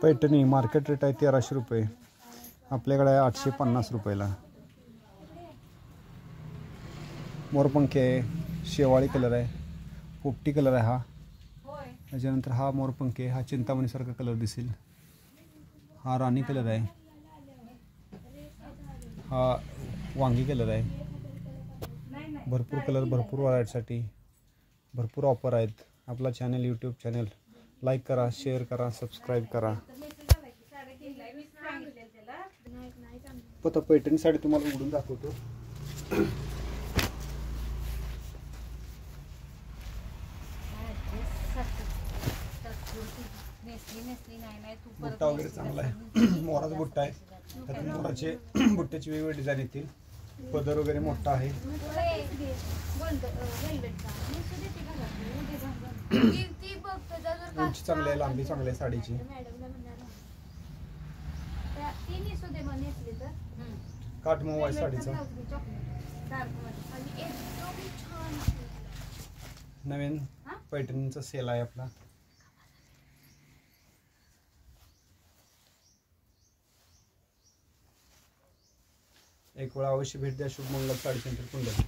Paithani market rate आहे 1300 रुपये, आपल्याकडे आहे 850 रुपयाला. मोरपंखी आहे, शेवाळी कलर आहे, पोपटी कलर आहे हा. त्याच्यानंतर हा मोरपंखी आहे, हा चिंतामणीसारखा कलर दिसेल. हा राणी कलर आहे, हा वांगी कलर आहे. भरपूर कलर, भरपूर व्हरायटीसाठी भरपूर ऑफर आहेत. आपला चॅनल यूट्यूब चॅनल लाईक करा, शेअर करा, सबस्क्राईब करा. आता पैठणी साडी तुम्हाला उघडून दाखवतो. बुट्टा वगैरे चांगला आहे, मोराचा बुट्टा आहे. त्यात मोराचे बुट्ट्याची वेगवेगळी डिझाईन येतील. पदर वगैरे मोठा आहे. उंची चांगली आहे, लांबी चांगली आहे साडीची. काठमऊ आहे साडीचा. नवीन पैठणीचा सेल आहे आपला. एक वेळा अवश्य भेट द्या. शुभमंगल साडी सेंटर कुंडल.